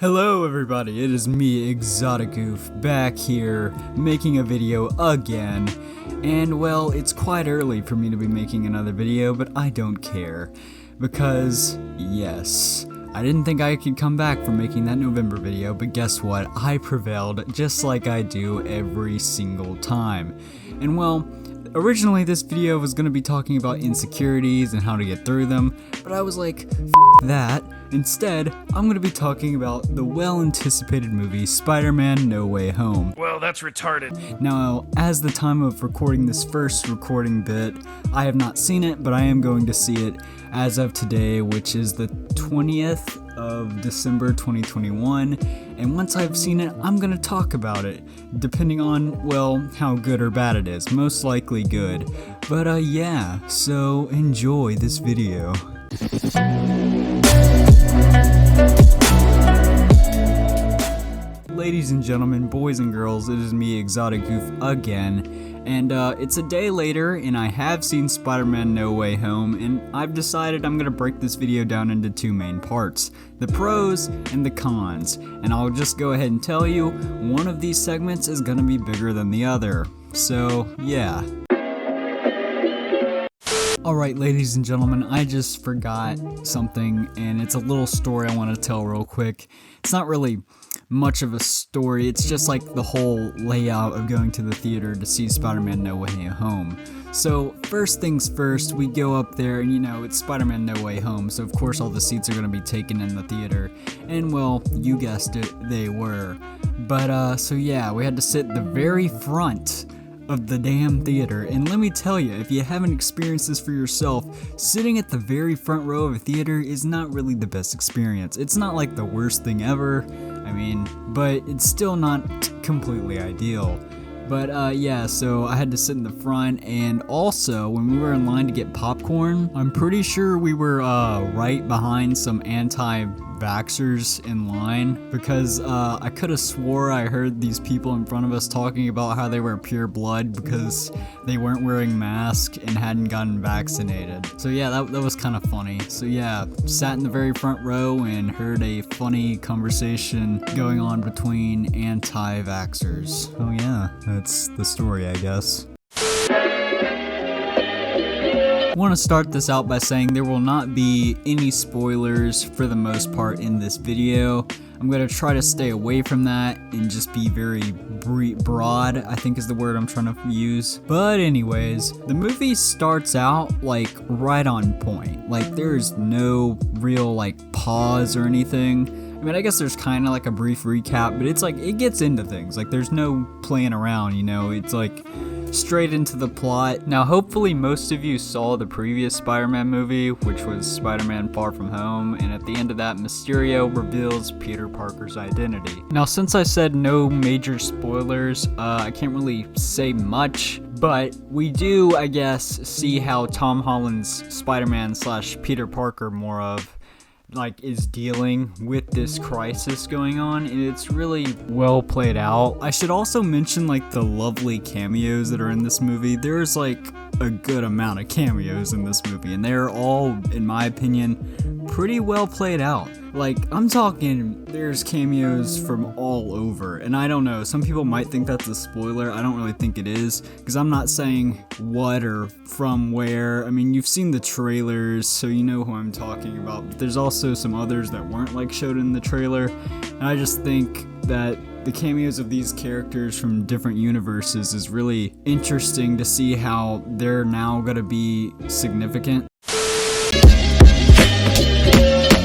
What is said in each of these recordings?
Hello everybody, it is me, Exoticoof, back here, making a video again. And well, it's quite early for me to be making another video, but I don't care. Because, yes, I didn't think I could come back from making that November video, but guess what? I prevailed, just like I do every single time. And well, originally this video was going to be talking about insecurities and how to get through them, but I was like, F that. Instead, I'm going to be talking about the well-anticipated movie Spider-Man No Way Home. Well, that's retarded. Now, as the time of recording this first recording bit, I have not seen it, but I am going to see it as of today, which is the 20th of December 2021, and once I've seen it, I'm going to talk about it, depending on, well, how good or bad it is. Most likely good. But yeah, so enjoy this video. Ladies and gentlemen, boys and girls, it is me, Exoticoof, again, and it's a day later, and I have seen Spider-Man No Way Home, and I've decided I'm gonna break this video down into two main parts, the pros and the cons, and I'll just go ahead and tell you, one of these segments is gonna be bigger than the other, so yeah. Alright, ladies and gentlemen, I just forgot something, and it's a little story I want to tell real quick. It's not really much of a story, it's just like the whole layout of going to the theater to see Spider-Man No Way Home. So, first things first, we go up there, and you know, it's Spider-Man No Way Home, so of course all the seats are going to be taken in the theater. And well, you guessed it, they were. But, so yeah, we had to sit the very front of the damn theater, and let me tell you, if you haven't experienced this for yourself, sitting at the very front row of a theater is not really the best experience. It's not like the worst thing ever, I mean, but it's still not completely ideal. But yeah, so I had to sit in the front, and also when we were in line to get popcorn, I'm pretty sure we were right behind some anti-vaxxers in line, because I could have swore I heard these people in front of us talking about how they were pure blood because they weren't wearing masks and hadn't gotten vaccinated. So yeah, that was kind of funny. So yeah, sat in the very front row and heard a funny conversation going on between anti-vaxxers. Oh yeah, that's the story, I guess. I want to start this out by saying there will not be any spoilers for the most part in this video. I'm going to try to stay away from that and just be very broad, I think is the word I'm trying to use. But anyways, the movie starts out like right on point. Like there's no real like pause or anything. I mean, I guess there's kind of like a brief recap, but it's like, it gets into things. Like there's no playing around, you know, it's like straight into the plot. Now, hopefully most of you saw the previous Spider-Man movie, which was Spider-Man Far From Home, and at the end of that, Mysterio reveals Peter Parker's identity. Now, since I said no major spoilers, I can't really say much, but we do, I guess, see how Tom Holland's Spider-Man / Peter Parker is dealing with this crisis going on, and it's really well played out. I should also mention like the lovely cameos that are in this movie. There's like a good amount of cameos in this movie, and they're all, in my opinion, pretty well played out. Like, I'm talking, there's cameos from all over, and I don't know, some people might think that's a spoiler. I don't really think it is, because I'm not saying what or from where. I mean, you've seen the trailers, so you know who I'm talking about, but there's also some others that weren't like showed in the trailer, and I just think that the cameos of these characters from different universes is really interesting to see how they're now gonna be significant.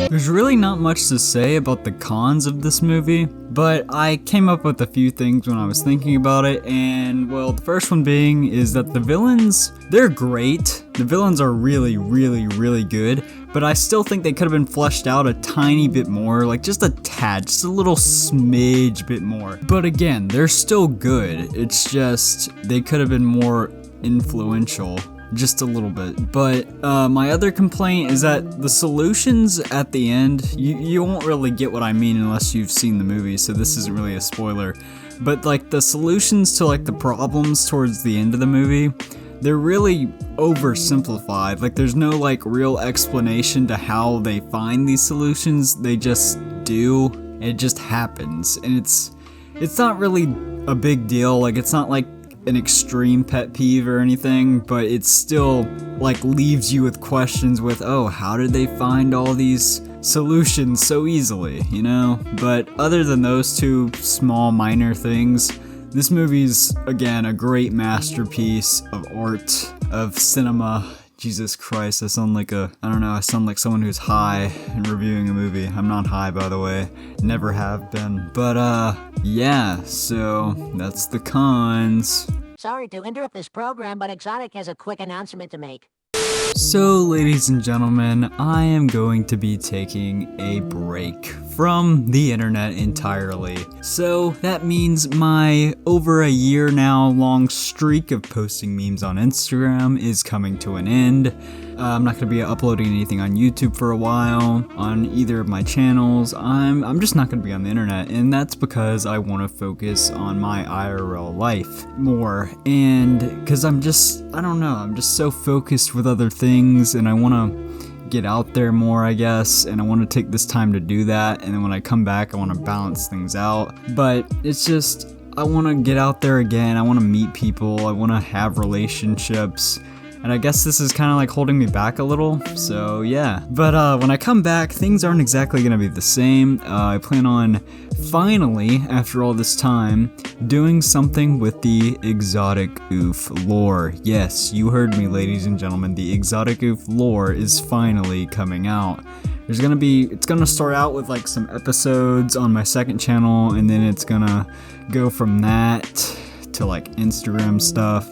There's really not much to say about the cons of this movie, but I came up with a few things when I was thinking about it, and well, the first one being is that the villains, they're great. The villains are really, really, really good, but I still think they could have been fleshed out a tiny bit more, like just a tad, just a little smidge bit more. But again, they're still good. It's just, they could have been more influential. Just a little bit. But my other complaint is that the solutions at the end, you won't really get what I mean unless you've seen the movie, so this isn't really a spoiler. But like the solutions to like the problems towards the end of the movie, they're really oversimplified. Like there's no like real explanation to how they find these solutions, they just do. It just happens, and it's not really a big deal. Like, it's not like an extreme pet peeve or anything, but it still like leaves you with questions with, oh, how did they find all these solutions so easily, you know? But other than those two small minor things, this movie's again a great masterpiece of art, of cinema. Jesus Christ, I sound like I sound like someone who's high and reviewing a movie. I'm not high, by the way. Never have been. But, yeah, so that's the cons. Sorry to interrupt this program, but Exotic has a quick announcement to make. So, ladies and gentlemen, I am going to be taking a break from the internet entirely. So that means my over a year now long streak of posting memes on Instagram is coming to an end. I'm not going to be uploading anything on YouTube for a while, on either of my channels. I'm just not going to be on the internet, and that's because I want to focus on my IRL life more. And because I'm just so focused with other things, and I want to get out there more, I guess, and I want to take this time to do that, and then when I come back I want to balance things out. But it's just, I want to get out there again, I want to meet people, I want to have relationships, and I guess this is kind of like holding me back a little, so yeah. But when I come back, things aren't exactly going to be the same. I plan on finally, after all this time, doing something with the Exotic Oof lore. Yes, you heard me, ladies and gentlemen, the Exotic Oof lore is finally coming out. It's gonna start out with like some episodes on my second channel, and then it's gonna go from that to like Instagram stuff.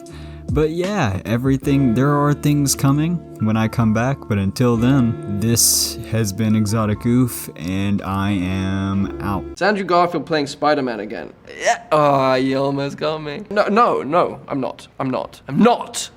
But yeah, there are things coming when I come back, but until then, this has been Exotic Oof, and I am out. It's Andrew Garfield playing Spider-Man again. Yeah. Oh, you almost got me. No, I'm not.